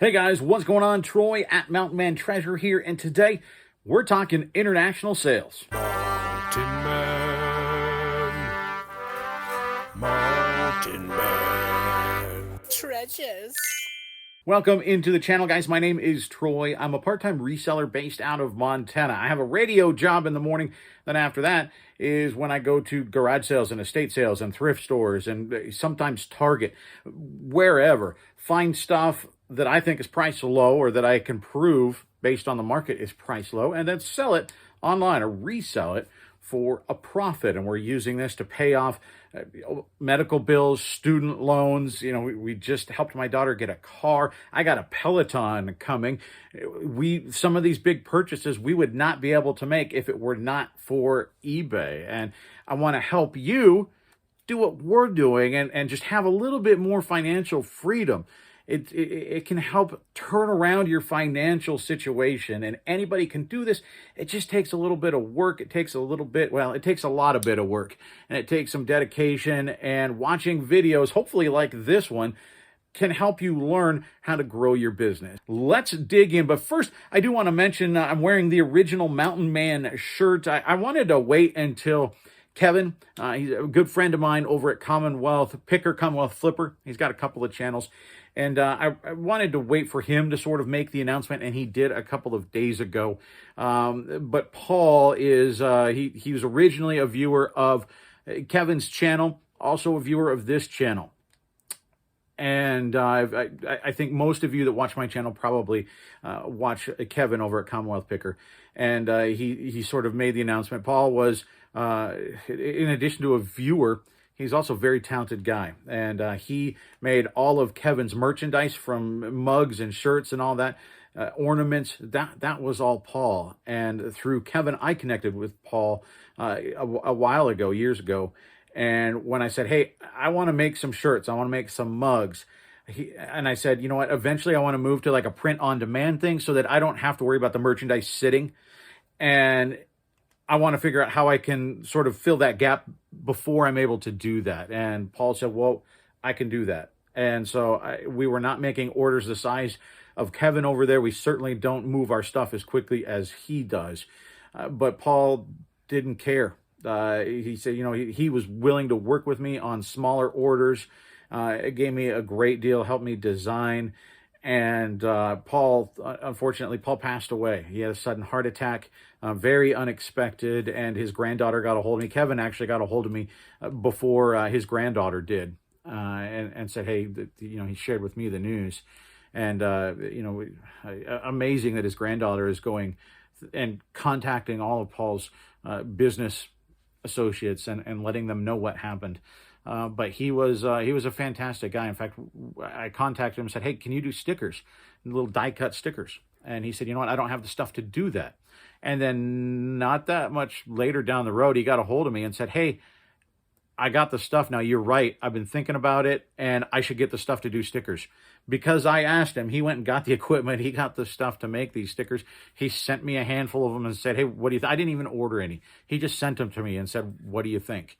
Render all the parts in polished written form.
Hey guys, what's going on? Troy at Mountain Man Treasure here, and today we're talking international sales. Mountain Man, Mountain Man. Treasures. Welcome into the channel, guys. My name is Troy. I'm a part-time reseller based out of Montana. I have a radio job in the morning. Then after that is when I go to garage sales and estate sales and thrift stores and sometimes Target, wherever. Find stuff that I think is priced low or that I can prove based on the market is priced low, and then sell it online or resell it for a profit. And we're using this to pay off medical bills, student loans. We just helped my daughter get a car. I got a Peloton coming. Some of these big purchases we would not be able to make if it were not for eBay. And I want to help you do what we're doing and just have a little bit more financial freedom. It can help turn around your financial situation, and anybody can do this. It just takes a little bit of work. It takes a lot of bit of work, and it takes some dedication, and watching videos, hopefully like this one, can help you learn how to grow your business. Let's dig in. But first, I do want to mention I'm wearing the original Mountain Man shirt. I wanted to wait until Kevin, he's a good friend of mine over at Commonwealth Flipper. He's got a couple of channels. And I wanted to wait for him to sort of make the announcement, and he did a couple of days ago. But Paul is, he was originally a viewer of Kevin's channel, also a viewer of this channel. And I think most of you that watch my channel probably watch Kevin over at Commonwealth Picker. And he sort of made the announcement. Paul was, in addition to a viewer, he's also a very talented guy. And he made all of Kevin's merchandise, from mugs and shirts and all that, ornaments. That was all Paul. And through Kevin, I connected with Paul a while ago, years ago. And when I said, hey, I want to make some shirts, I want to make some mugs. And I said, you know what, eventually I want to move to like a print on demand thing so that I don't have to worry about the merchandise sitting. And I want to figure out how I can sort of fill that gap before I'm able to do that. And Paul said, well, I can do that. And so we were not making orders the size of Kevin over there. We certainly don't move our stuff as quickly as he does. But Paul didn't care. He said, he was willing to work with me on smaller orders. It gave me a great deal, helped me design. And Paul, unfortunately, Paul passed away. He had a sudden heart attack, very unexpected, and his granddaughter got a hold of me. Kevin actually got a hold of me before his granddaughter did, and said, hey, he shared with me the news. And, amazing that his granddaughter is going and contacting all of Paul's business associates and letting them know what happened. But he was a fantastic guy. In fact, I contacted him and said, hey, can you do stickers, little die cut stickers? And he said, you know what, I don't have the stuff to do that. And then not that much later down the road, he got a hold of me and said, hey, I got the stuff now. You're right. I've been thinking about it, and I should get the stuff to do stickers. Because I asked him, he went and got the equipment. He got the stuff to make these stickers. He sent me a handful of them and said, hey, what do you think? I didn't even order any. He just sent them to me and said, what do you think?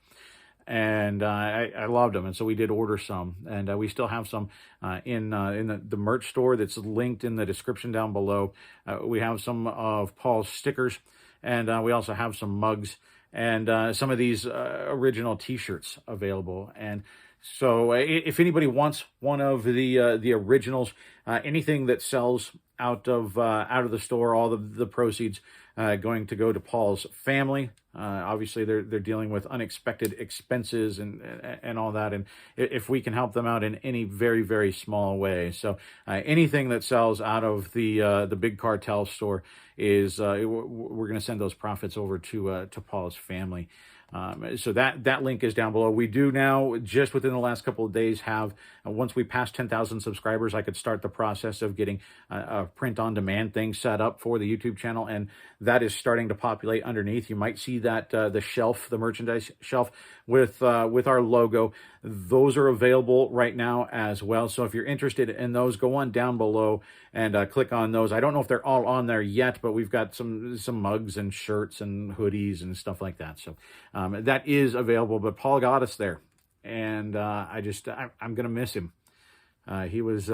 And I loved them. And so we did order some. And we still have some in the merch store that's linked in the description down below. We have some of Paul's stickers, and we also have some mugs and some of these original t-shirts available. And so if anybody wants one of the originals, anything that sells out of the store, all the proceeds going to go to Paul's family. Obviously, they're dealing with unexpected expenses and all that, and if we can help them out in any very, very small way. So anything that sells out of the big cartel store is we're going to send those profits over to Paul's family. So that link is down below. We do now, just within the last couple of days, have, once we pass 10,000 subscribers, I could start the process of getting a print-on-demand thing set up for the YouTube channel, and that is starting to populate underneath. You might see that the shelf, the merchandise shelf with our logo. Those are available right now as well. So if you're interested in those, go on down below and click on those. I don't know if they're all on there yet, but we've got some mugs and shirts and hoodies and stuff like that. So that is available, but Paul got us there, and I'm going to miss him. He was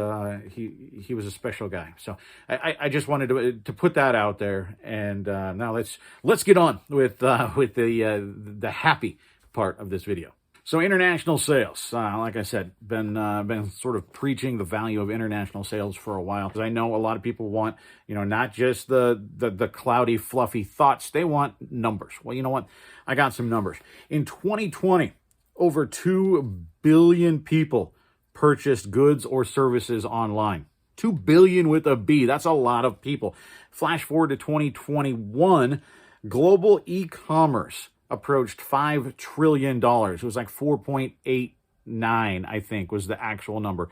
he was a special guy. So I just wanted to put that out there. And now let's get on with the happy part of this video. So international sales, like I said, been sort of preaching the value of international sales for a while, because I know a lot of people want, not just the cloudy, fluffy thoughts. They want numbers. Well, you know what? I got some numbers. In 2020, over 2 billion people purchased goods or services online. 2 billion with a B. That's a lot of people. Flash forward to 2021, global e-commerce approached $5 trillion. It was like 4.89, I think, was the actual number.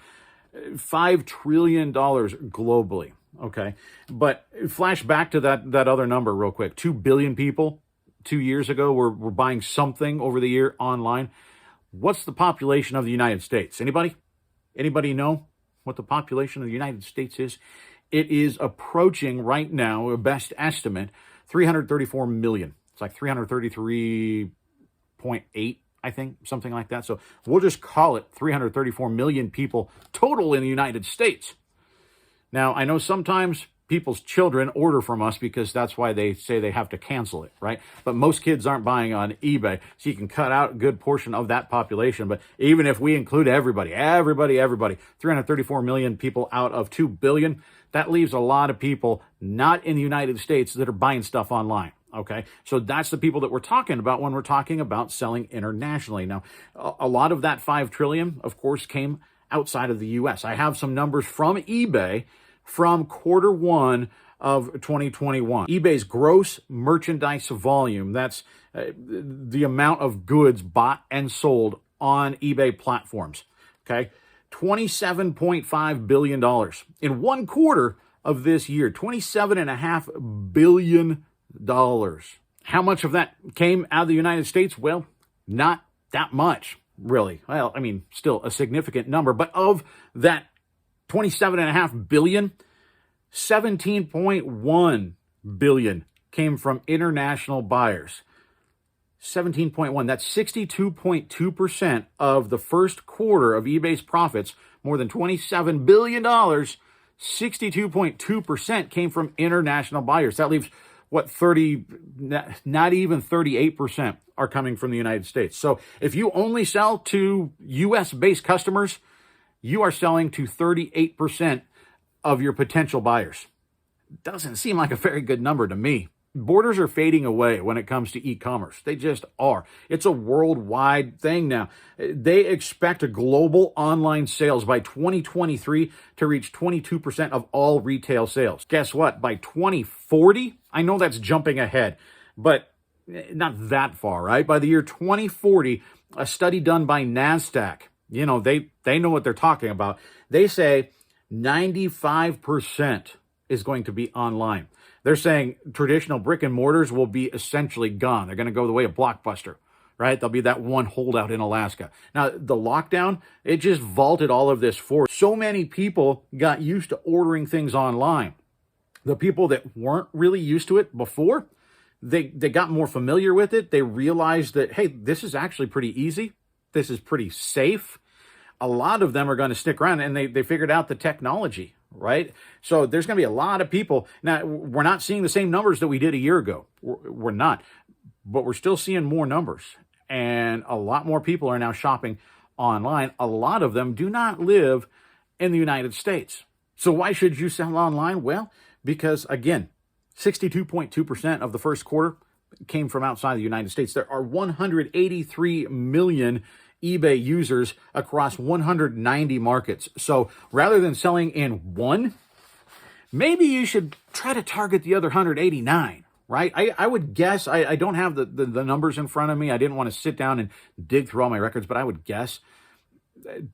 $5 trillion globally. Okay. But flash back to that other number real quick. 2 billion people 2 years ago were buying something over the year online. What's the population of the United States? Anybody? Anybody know what the population of the United States is? It is approaching right now, a best estimate, 334 million. It's like 333.8, I think, something like that. So we'll just call it 334 million people total in the United States. Now, I know sometimes people's children order from us because that's why they say they have to cancel it, right? But most kids aren't buying on eBay, so you can cut out a good portion of that population. But even if we include everybody, 334 million people out of 2 billion, that leaves a lot of people not in the United States that are buying stuff online. Okay, so that's the people that we're talking about when we're talking about selling internationally. Now, a lot of that 5 trillion, of course, came outside of the U.S. I have some numbers from eBay from Q1 of 2021. eBay's gross merchandise volume, that's the amount of goods bought and sold on eBay platforms. Okay, $27.5 billion. In 1 quarter of this year, $27.5 billion. How much of that came out of the United States? Well, not that much, really. Well, I mean, still a significant number, but of that 27.5 billion, 17.1 billion came from international buyers. 17.1, that's 62.2% of the first quarter of eBay's profits, more than $27 billion. 62.2% came from international buyers. That leaves what, not even 38% are coming from the United States. So if you only sell to US-based customers, you are selling to 38% of your potential buyers. Doesn't seem like a very good number to me. Borders are fading away when it comes to e-commerce. They just are. It's a worldwide thing now. They expect a global online sales by 2023 to reach 22% of all retail sales. Guess what? By 2040, I know that's jumping ahead, but not that far, right? By the year 2040, a study done by NASDAQ, they know what they're talking about. They say 95% is going to be online. They're saying traditional brick and mortars will be essentially gone. They're going to go the way of Blockbuster, right? There'll be that one holdout in Alaska. Now, the lockdown, it just vaulted all of this forward. So many people got used to ordering things online. The people that weren't really used to it before, they got more familiar with it. They realized that, hey, this is actually pretty easy. This is pretty safe. A lot of them are going to stick around, and they figured out the technology, right? So there's going to be a lot of people. Now, we're not seeing the same numbers that we did a year ago. We're not. But we're still seeing more numbers. And a lot more people are now shopping online. A lot of them do not live in the United States. So why should you sell online? Well, because, again, 62.2% of the first quarter came from outside the United States. There are 183 million eBay users across 190 markets. So rather than selling in one, maybe you should try to target the other 189, right? I would guess, I don't have the numbers in front of me. I didn't want to sit down and dig through all my records, but I would guess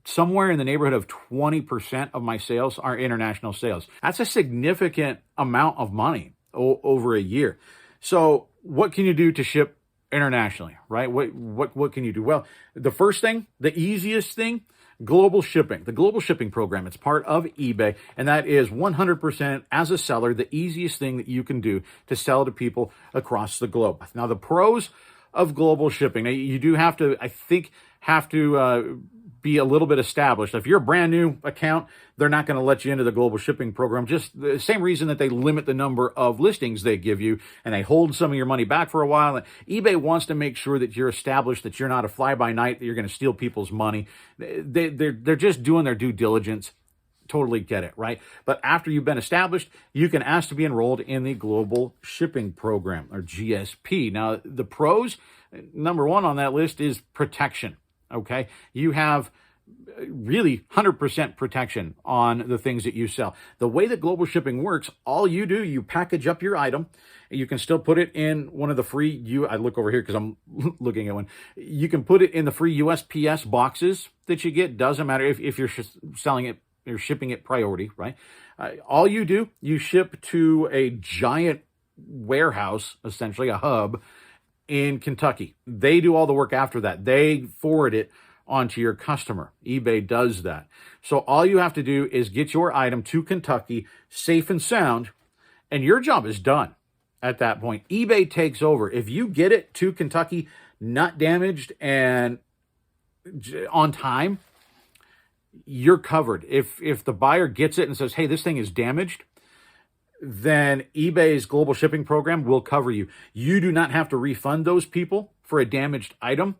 somewhere in the neighborhood of 20% of my sales are international sales. That's a significant amount of money over a year. So what can you do to ship internationally, right? What can you do? Well, the first thing, the easiest thing, global shipping. The global shipping program, it's part of eBay, and that is 100% as a seller, the easiest thing that you can do to sell to people across the globe. Now, the pros of global shipping, now, you do have to, I think, be a little bit established. If you're a brand new account, they're not going to let you into the global shipping program. Just the same reason that they limit the number of listings they give you and they hold some of your money back for a while. And eBay wants to make sure that you're established, that you're not a fly-by-night, that you're going to steal people's money. They're just doing their due diligence. Totally get it, right? But after you've been established, you can ask to be enrolled in the global shipping program, or GSP. Now, the pros, number one on that list is protection. Okay, you have really 100% protection on the things that you sell. The way that global shipping works, all you do, you package up your item. You can still put it in one of the free, I look over here because I'm looking at one. You can put it in the free USPS boxes that you get. Doesn't matter if you're selling it, you're shipping it priority, right? All you do, you ship to a giant warehouse, essentially a hub, in Kentucky. They do all the work after that. They forward it onto your customer. eBay does that. So all you have to do is get your item to Kentucky safe and sound, and your job is done at that point. eBay takes over. If you get it to Kentucky not damaged and on time, you're covered. If the buyer gets it and says, hey, this thing is damaged, then eBay's global shipping program will cover you. You do not have to refund those people for a damaged item.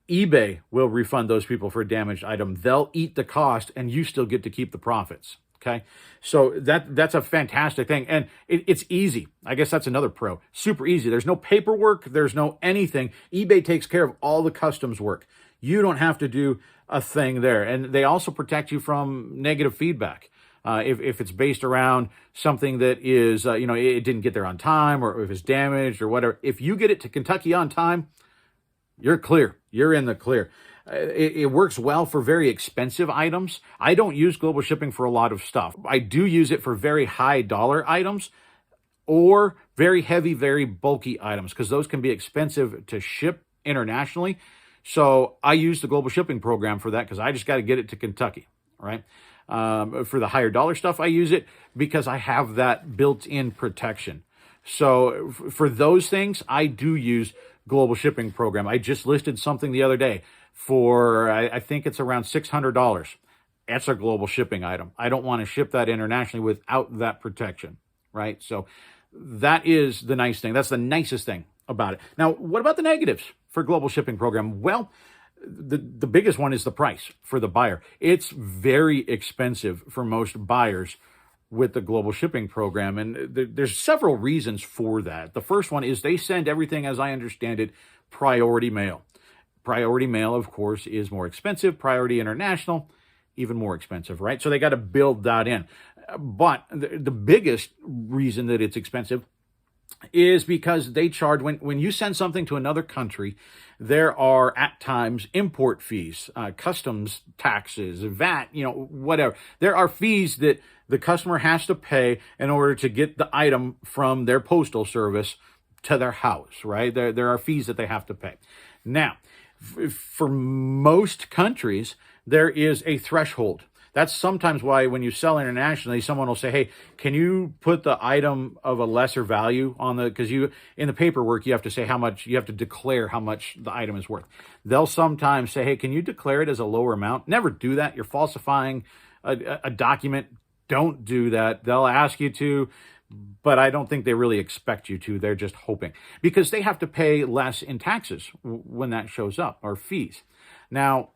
eBay will refund those people for a damaged item. They'll eat the cost and you still get to keep the profits. Okay. So that's a fantastic thing. And it's easy. I guess that's another pro. Super easy. There's no paperwork. There's no anything. eBay takes care of all the customs work. You don't have to do a thing there. And they also protect you from negative feedback. If it's based around something that is, it didn't get there on time, or if it's damaged or whatever. If you get it to Kentucky on time, you're clear. You're in the clear. It works well for very expensive items. I don't use global shipping for a lot of stuff. I do use it for very high dollar items or very heavy, very bulky items, because those can be expensive to ship internationally. So I use the global shipping program for that because I just got to get it to Kentucky, right? For the higher dollar stuff, I use it because I have that built-in protection. So for those things, I do use global shipping program. I just listed something the other day for, I think it's around $600. That's a global shipping item. I don't want to ship that internationally without that protection, right? So that is the nice thing. That's the nicest thing about it. Now, what about the negatives for global shipping program? Well, the biggest one is the price for the buyer. It's very expensive for most buyers with the global shipping program. And there's several reasons for that. The first one is they send everything, as I understand it, priority mail. Priority mail, of course, is more expensive. Priority international, even more expensive, right? So they got to build that in. But the biggest reason that it's expensive is because they charge, when you send something to another country, there are at times import fees, customs taxes, VAT, whatever. There are fees that the customer has to pay in order to get the item from their postal service to their house, right? There are fees that they have to pay. Now, for most countries, there is a threshold. That's sometimes why when you sell internationally, someone will say, hey, can you put the item of a lesser value on because in the paperwork, you have to say how much, you have to declare how much the item is worth. They'll sometimes say, hey, can you declare it as a lower amount? Never do that. You're falsifying a document. Don't do that. They'll ask you to, but I don't think they really expect you to. They're just hoping, because they have to pay less in taxes when that shows up, or fees. Now,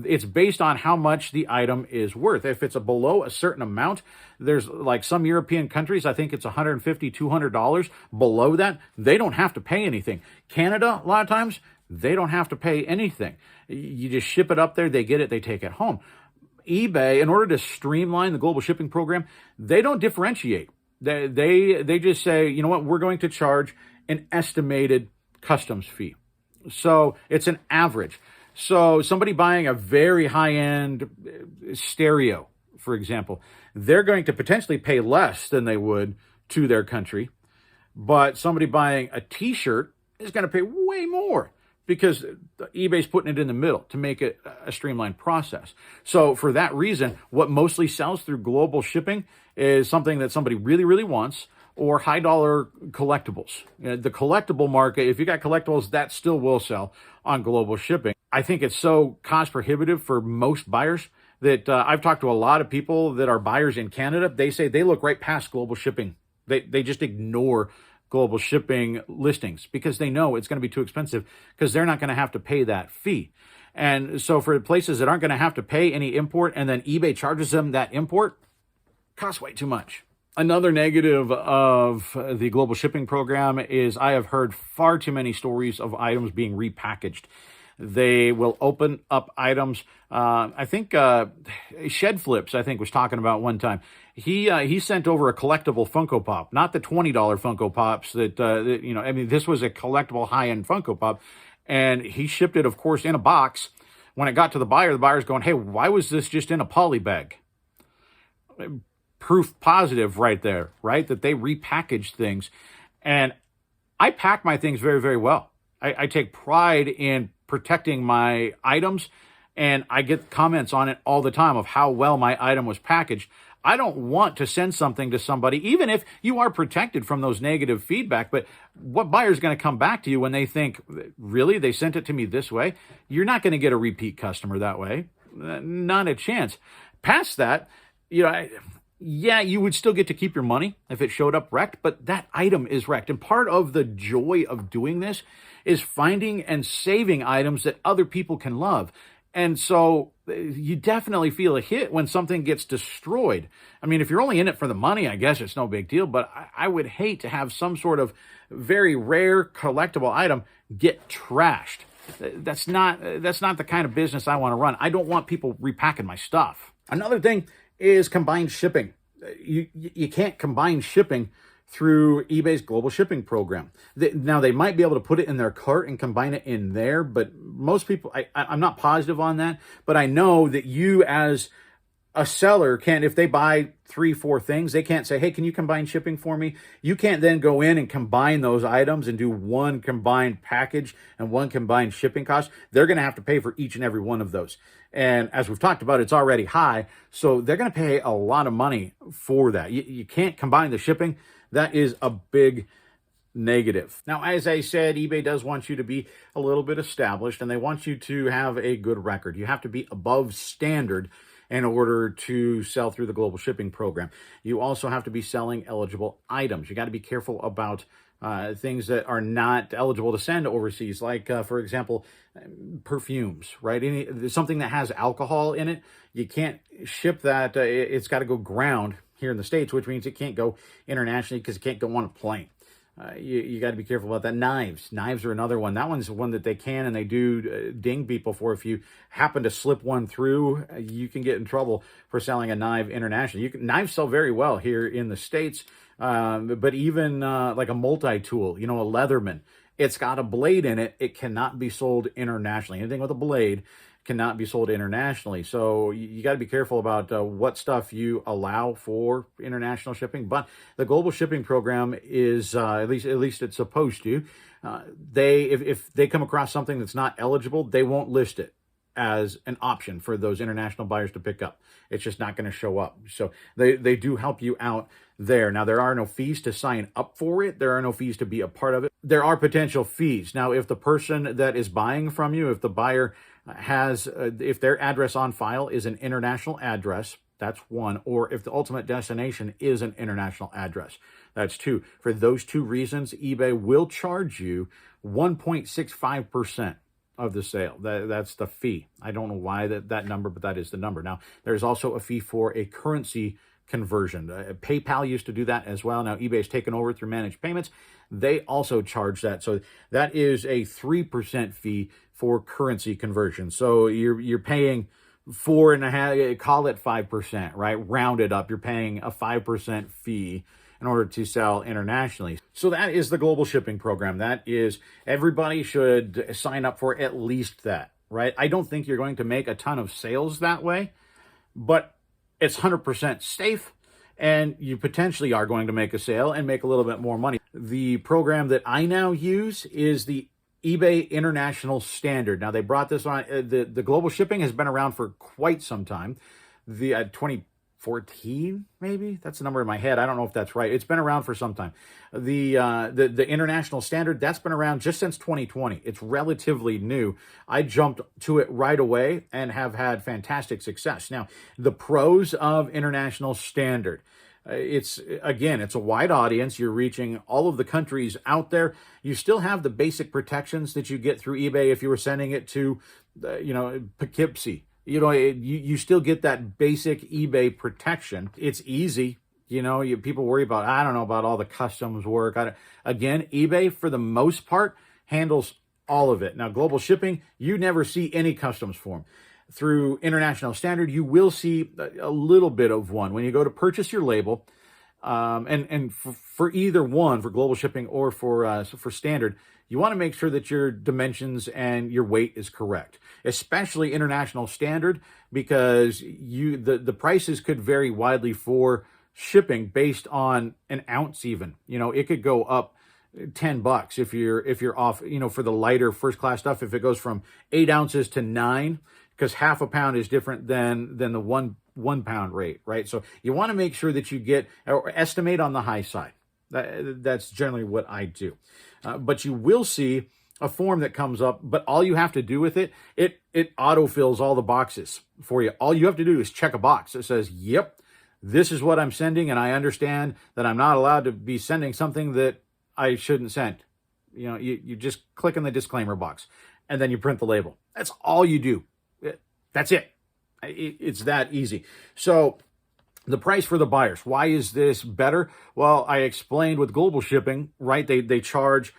it's based on how much the item is worth. If it's below a certain amount, there's like some European countries, I think it's $150, $200. Below that, they don't have to pay anything. Canada, a lot of times, they don't have to pay anything. You just ship it up there, they get it, they take it home. eBay, in order to streamline the global shipping program, they don't differentiate. They just say, you know what, we're going to charge an estimated customs fee. So it's an average. So somebody buying a very high-end stereo, for example, they're going to potentially pay less than they would to their country. But somebody buying a T-shirt is going to pay way more, because eBay's putting it in the middle to make it a streamlined process. So for that reason, what mostly sells through global shipping is something that somebody really, really wants, or high-dollar collectibles. The collectible market, if you got collectibles, that still will sell on global shipping. I think it's so cost prohibitive for most buyers that I've talked to a lot of people that are buyers in Canada. They say they look right past global shipping. They just ignore global shipping listings because they know it's going to be too expensive because they're not going to have to pay that fee. And so for places that aren't going to have to pay any import and then eBay charges them that import, costs way too much. Another negative of the global shipping program is I have heard far too many stories of items being repackaged. They will open up items. I think Shed Flips, I think, was talking about one time. He sent over a collectible Funko Pop, not the $20 Funko Pops this was a collectible high-end Funko Pop. And he shipped it, of course, in a box. When it got to the buyer's going, hey, why was this just in a poly bag? Proof positive right there, right? That they repackaged things. And I pack my things very, very well. I take pride in protecting my items, and I get comments on it all the time of how well my item was packaged. I don't want to send something to somebody, even if you are protected from those negative feedback, but what buyer is going to come back to you when they think, really, they sent it to me this way? You're not going to get a repeat customer that way. Not a chance. Past that, yeah, you would still get to keep your money if it showed up wrecked, but that item is wrecked. And part of the joy of doing this is finding and saving items that other people can love. And so you definitely feel a hit when something gets destroyed. I mean, if you're only in it for the money, I guess it's no big deal, but I would hate to have some sort of very rare collectible item get trashed. That's not the kind of business I want to run. I don't want people repacking my stuff. Another thing is combined shipping. You can't combine shipping through eBay's global shipping program. Now, they might be able to put it in their cart and combine it in there, but most people, I'm not positive on that, but I know that you as a seller can't, if they buy 3-4 things, they can't say, hey, can you combine shipping for me? You can't then go in and combine those items and do one combined package and one combined shipping cost. They're going to have to pay for each and every one of those. And as we've talked about, it's already high, so they're going to pay a lot of money for that. You can't combine the shipping. That is a big negative. Now, as I said, eBay does want you to be a little bit established, and they want you to have a good record. You have to be above standard in order to sell through the global shipping program. You also have to be selling eligible items. You got to be careful about things that are not eligible to send overseas, like, for example, perfumes, right? Something that has alcohol in it, you can't ship that. It's got to go ground here in the States, which means it can't go internationally because it can't go on a plane. You got to be careful about that. Knives are another one. That one's one that they can and they do ding people for. If you happen to slip one through, you can get in trouble for selling a knife internationally. Knives sell very well here in the States, but even like a multi-tool, a Leatherman, it's got a blade in it. It cannot be sold internationally. Anything with a blade cannot be sold internationally. So you got to be careful about what stuff you allow for international shipping. But the global shipping program is at least it's supposed to. If they come across something that's not eligible, they won't list it as an option for those international buyers to pick up. It's just not going to show up. So they do help you out there. Now, there are no fees to sign up for it. There are no fees to be a part of it. There are potential fees. Now, if the person that is buying from you, if the buyer has, if their address on file is an international address, that's one. Or if the ultimate destination is an international address, that's two. For those two reasons, eBay will charge you 1.65% of the sale. That's the fee. I don't know why that number, but that is the number. Now, there's also a fee for a currency conversion. PayPal used to do that as well. Now, eBay's taken over through managed payments. They also charge that. So that is a 3% fee for currency conversion. So you're paying 4.5%, call it 5%, right? Round it up. You're paying a 5% fee in order to sell internationally. So that is the global shipping program. That is, everybody should sign up for at least that, right? I don't think you're going to make a ton of sales that way, but it's 100% safe, and you potentially are going to make a sale and make a little bit more money. The program that I now use is the eBay International Standard. Now, they brought this on. The global shipping has been around for quite some time. The 14, maybe that's the number in my head. I don't know if that's right. It's been around for some time. The international standard, that's been around just since 2020. It's relatively new. I jumped to it right away and have had fantastic success. Now, the pros of international standard. It's a wide audience. You're reaching all of the countries out there. You still have the basic protections that you get through eBay if you were sending it to, Poughkeepsie. You still get that basic eBay protection. It's easy. People worry about, I don't know about all the customs work. Again, eBay, for the most part, handles all of it. Now, global shipping, you never see any customs form. Through international standard, you will see a little bit of one. When you go to purchase your label, and for either one, for global shipping or for standard, you want to make sure that your dimensions and your weight is correct, especially international standard, because the prices could vary widely for shipping based on an ounce even. It could go up $10 if you're off, for the lighter first class stuff, if it goes from 8 ounces to 9, because half a pound is different than the 1 pound rate, right? So you want to make sure that you get or estimate on the high side. That's generally what I do. But you will see a form that comes up, but all you have to do with it autofills all the boxes for you. All you have to do is check a box that says, yep, this is what I'm sending, and I understand that I'm not allowed to be sending something that I shouldn't send. You just click on the disclaimer box, and then you print the label. That's all you do. That's it. It's that easy. So the price for the buyers, why is this better? Well, I explained with global shipping, right? They charge,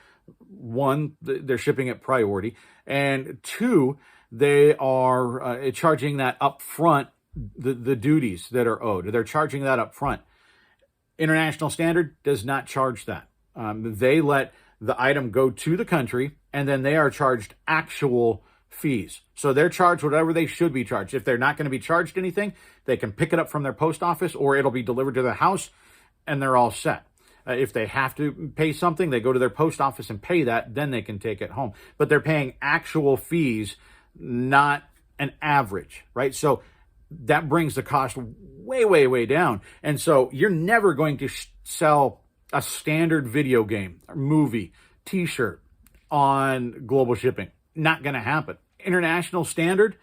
one, they're shipping at priority, and two, they are charging that up front, the duties that are owed. They're charging that up front. International standard does not charge that. They let the item go to the country, and then they are charged actual fees. So they're charged whatever they should be charged. If they're not going to be charged anything, they can pick it up from their post office, or it'll be delivered to their house, and they're all set. If they have to pay something, they go to their post office and pay that, then they can take it home. But they're paying actual fees, not an average, right? So that brings the cost way, way, way down. And so you're never going to sell a standard video game, movie, t-shirt on global shipping. Not going to happen. International standard,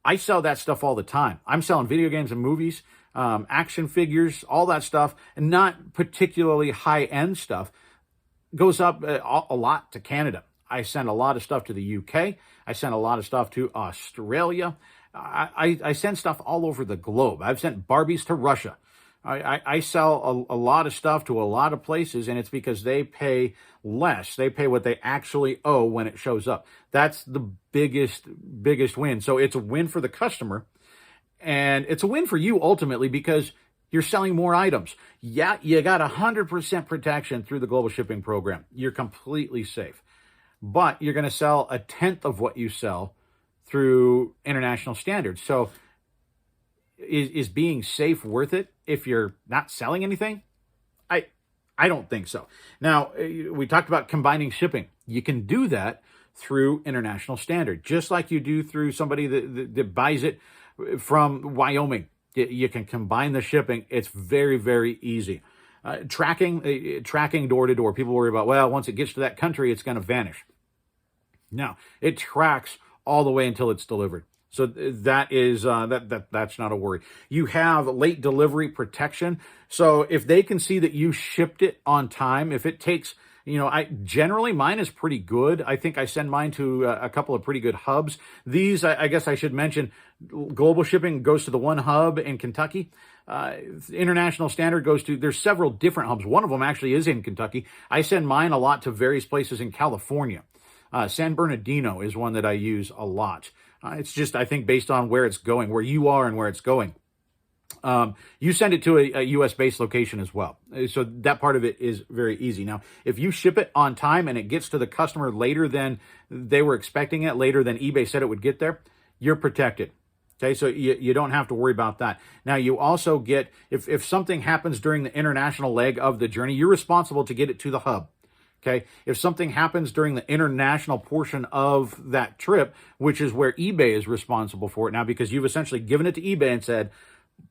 I sell that stuff all the time. I'm selling video games and movies, action figures, all that stuff, and not particularly high-end stuff. Goes up a lot to Canada. I send a lot of stuff to the UK. I send a lot of stuff to Australia. I send stuff all over the globe. I've sent Barbies to Russia. I sell a lot of stuff to a lot of places, and it's because they pay less. They pay what they actually owe when it shows up. That's the biggest win. So it's a win for the customer, and it's a win for you ultimately because you're selling more items. Yeah, you got 100% protection through the global shipping program. You're completely safe. But you're going to sell a tenth of what you sell through international standards. So is being safe worth it if you're not selling anything? I don't think so. Now, we talked about combining shipping. You can do that through international standard, just like you do through somebody that buys it from Wyoming. You can combine the shipping. It's very, very easy. Tracking door to door. People worry about, well, once it gets to that country, it's going to vanish. No, it tracks all the way until it's delivered. So that is that's not a worry. You have late delivery protection. So if they can see that you shipped it on time, if it takes, generally mine is pretty good. I think I send mine to a couple of pretty good hubs. These, I guess I should mention, global shipping goes to the one hub in Kentucky. International standard goes to, there's several different hubs. One of them actually is in Kentucky. I send mine a lot to various places in California. San Bernardino is one that I use a lot. It's just, I think, based on where it's going, where you are and where it's going. You send it to a U.S.-based location as well. So that part of it is very easy. Now, if you ship it on time and it gets to the customer later than they were expecting it, later than eBay said it would get there, you're protected. Okay, so you don't have to worry about that. Now, you also get, if something happens during the international leg of the journey, you're responsible to get it to the hub. Okay, if something happens during the international portion of that trip, which is where eBay is responsible for it now, because you've essentially given it to eBay and said,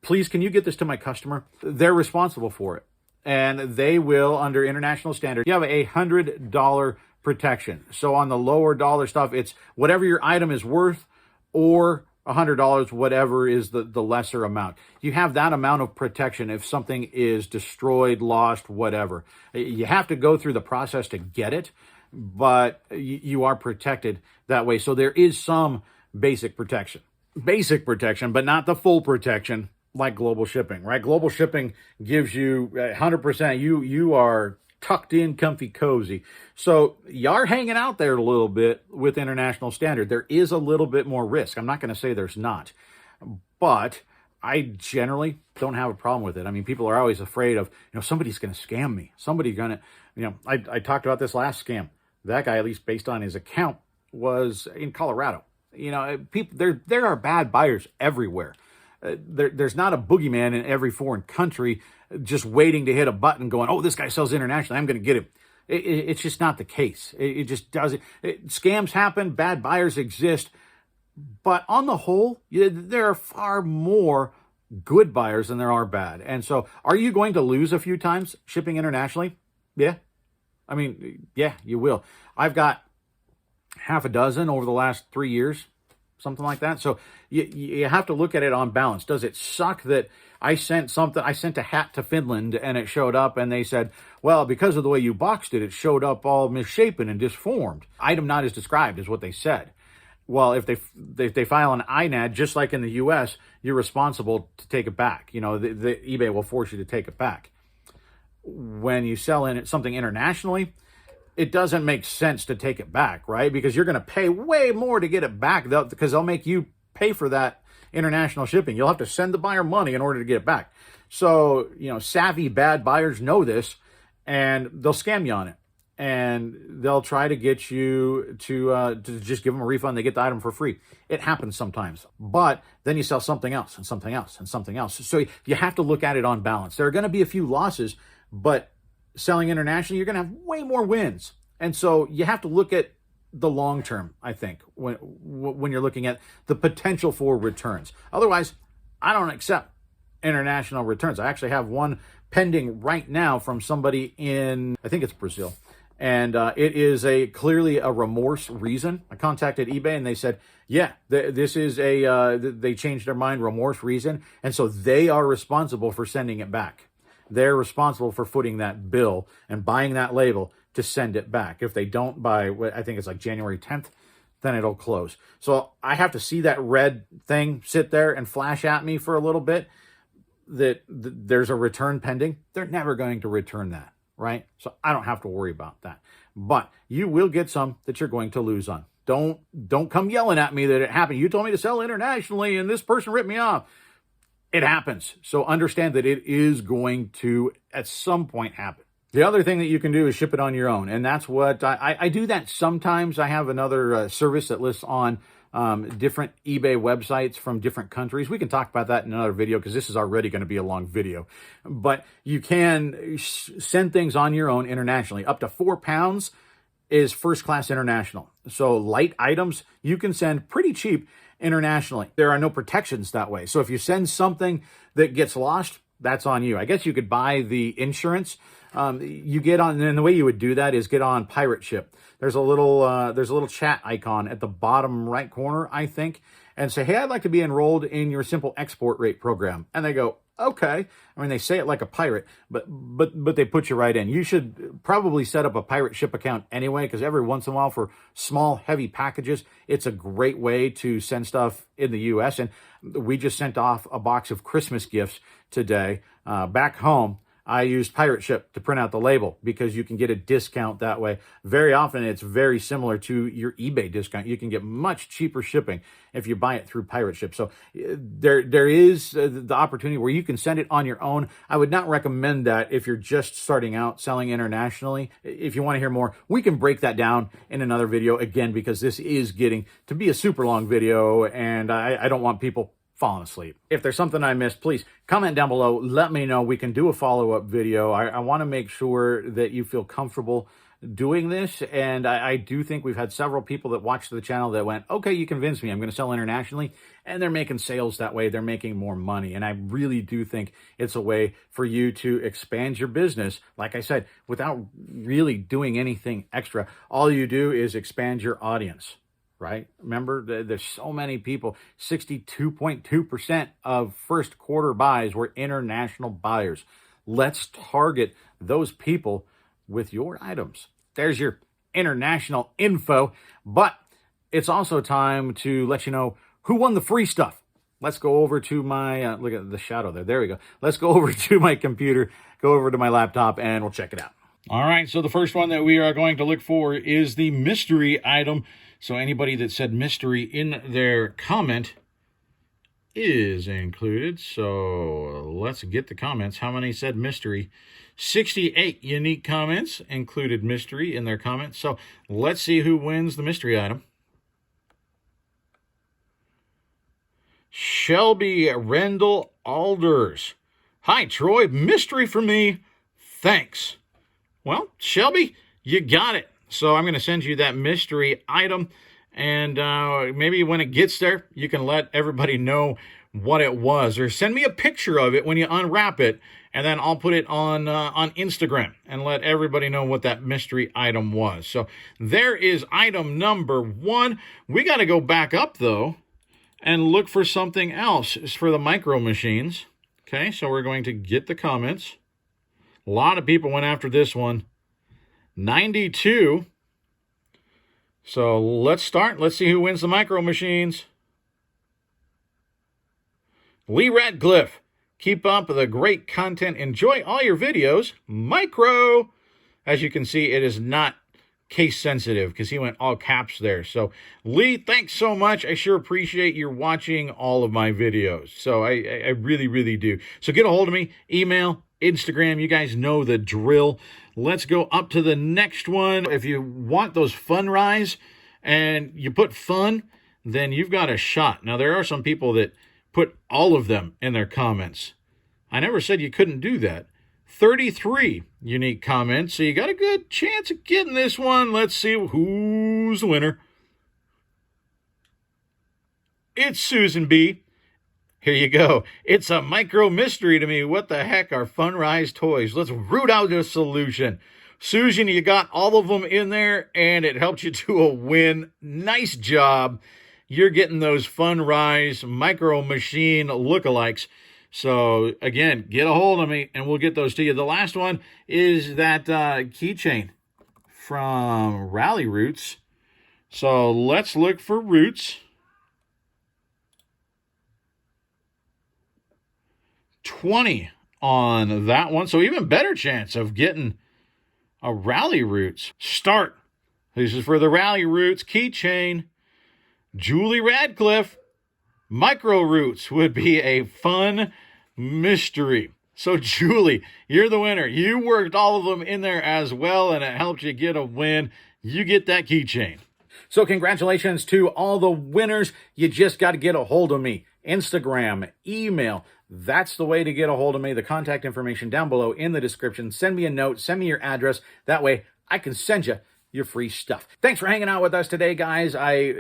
please, can you get this to my customer? They're responsible for it. And they will, under international standard, you have a $100 protection. So on the lower dollar stuff, it's whatever your item is worth, or $100, whatever is the lesser amount. You have that amount of protection if something is destroyed, lost, whatever. You have to go through the process to get it, but you are protected that way. So there is some basic protection, but not the full protection like global shipping, right? Global shipping gives you 100%. You are tucked in, comfy, cozy. So you are hanging out there a little bit with international standard. There is a little bit more risk. I'm not going to say there's not, but I generally don't have a problem with it. I mean, people are always afraid of, somebody's going to scam me. Somebody's going to, I talked about this last scam. That guy, at least based on his account, was in Colorado. People, there are bad buyers everywhere. There's not a boogeyman in every foreign country just waiting to hit a button going, oh, this guy sells internationally, I'm going to get him. It's just not the case. It just doesn't. Scams happen. Bad buyers exist. But on the whole, there are far more good buyers than there are bad. And so are you going to lose a few times shipping internationally? Yeah. I mean, yeah, you will. I've got half a dozen over the last 3 years, something like that. So you have to look at it on balance. Does it suck that I sent a hat to Finland and it showed up and they said, well, because of the way you boxed it, it showed up all misshapen and disformed. Item not as described is what they said. Well, if they file an INAD, just like in the U.S., you're responsible to take it back. The eBay will force you to take it back. When you sell something internationally, it doesn't make sense to take it back, right? Because you're going to pay way more to get it back, because they'll make you pay for that international shipping. You'll have to send the buyer money in order to get it back. So, savvy bad buyers know this, and they'll scam you on it. And they'll try to get you to just give them a refund. They get the item for free. It happens sometimes. But then you sell something else and something else and something else. So you have to look at it on balance. There are going to be a few losses, but selling internationally, you're going to have way more wins. And so you have to look at the long term, I think, when you're looking at the potential for returns. Otherwise, I don't accept international returns. I actually have one pending right now from somebody in, I think it's Brazil. And it is clearly a remorse reason. I contacted eBay and they said, yeah, this is they changed their mind, remorse reason. And so they are responsible for sending it back. They're responsible for footing that bill and buying that label to send it back. If they don't by, I think it's like January 10th, then it'll close. So I have to see that red thing sit there and flash at me for a little bit that there's a return pending. They're never going to return that, right? So I don't have to worry about that. But you will get some that you're going to lose on. Don't come yelling at me that it happened. You told me to sell internationally and this person ripped me off. It happens. So understand that it is going to, at some point, happen. The other thing that you can do is ship it on your own. And that's what I do that sometimes. I have another service that lists on different eBay websites from different countries. We can talk about that in another video because this is already going to be a long video. But you can send things on your own internationally. Up to 4 pounds is first class international. So light items you can send pretty cheap internationally. There are no protections that way. So if you send something that gets lost, that's on you. I guess you could buy the insurance. You get on, and the way you would do that is get on Pirate Ship. There's a little chat icon at the bottom right corner, I think, and say, hey, I'd like to be enrolled in your simple export rate program. And they go, okay. I mean, they say it like a pirate, but they put you right in. You should probably set up a Pirate Ship account anyway, because every once in a while for small, heavy packages, it's a great way to send stuff in the U.S. And we just sent off a box of Christmas gifts today back home. I used Pirate Ship to print out the label because you can get a discount that way. Very often, it's very similar to your eBay discount. You can get much cheaper shipping if you buy it through Pirate Ship. So there is the opportunity where you can send it on your own. I would not recommend that if you're just starting out selling internationally. If you want to hear more, we can break that down in another video again, because this is getting to be a super long video, and I don't want people falling asleep. If there's something I missed, please comment down below. Let me know. We can do a follow-up video. I want to make sure that you feel comfortable doing this, and I do think we've had several people that watched the channel that went, okay, you convinced me, I'm going to sell internationally, and they're making sales that way, they're making more money, and I really do think it's a way for you to expand your business, like I said, without really doing anything extra. All you do is expand your audience, right? Remember, there's so many people, 62.2% of first quarter buys were international buyers. Let's target those people with your items. There's your international info, but it's also time to let you know who won the free stuff. Let's go over to my, look at the shadow there. There we go. Let's go over to my computer, go over to my laptop, and we'll check it out. All right, so the first one that we are going to look for is the mystery item. So anybody that said mystery in their comment is included. So let's get the comments. How many said mystery? 68 unique comments included mystery in their comments. So let's see who wins the mystery item. Shelby Rendell Alders. Hi, Troy. Mystery for me. Thanks. Well, Shelby, you got it. So I'm going to send you that mystery item. And maybe when it gets there, you can let everybody know what it was. Or send me a picture of it when you unwrap it. And then I'll put it on Instagram and let everybody know what that mystery item was. So there is item number 1. We got to go back up, though, and look for something else. It's for the micro machines. Okay, so we're going to get the comments. A lot of people went after this one. 92. So let's start. Let's see who wins the micro machines. Lee Radcliffe. Keep up the great content. Enjoy all your videos. Micro. As you can see, it is not case sensitive because he went all caps there. So Lee, thanks so much. I sure appreciate your watching all of my videos. So I really, really do. So get a hold of me. Email, Instagram. You guys know the drill. Let's go up to the next one. If you want those fun rise and you put fun, then you've got a shot. Now, there are some people that put all of them in their comments. I never said you couldn't do that. 33 unique comments, so you got a good chance of getting this one. Let's see who's the winner. It's Susan B. Here you go. It's a micro mystery to me. What the heck are Funrise toys? Let's root out a solution. Susan, you got all of them in there, and it helped you to a win. Nice job. You're getting those Funrise micro machine lookalikes. So, again, get a hold of me, and we'll get those to you. The last one is that keychain from Rally Roots. So, let's look for Roots. 20 on that one. So, even better chance of getting a Rally Roots. Start. This is for the Rally Roots keychain. Julie Radcliffe. Micro Roots would be a fun mystery. So, Julie, you're the winner. You worked all of them in there as well, and it helped you get a win. You get that keychain. So, congratulations to all the winners. You just got to get a hold of me. Instagram, email. That's the way to get a hold of me. The contact information down below in the description. Send me a note. Send me your address. That way, I can send you your free stuff. Thanks for hanging out with us today, guys. I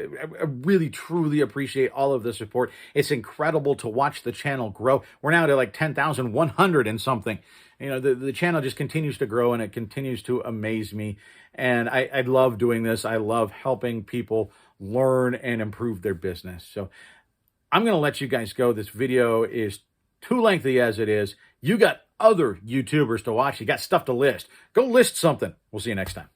really, truly appreciate all of the support. It's incredible to watch the channel grow. We're now to like 10,100 and something. You know, the channel just continues to grow, and it continues to amaze me. And I love doing this. I love helping people learn and improve their business. So I'm going to let you guys go. This video is too lengthy as it is. You got other YouTubers to watch. You got stuff to list. Go list something. We'll see you next time.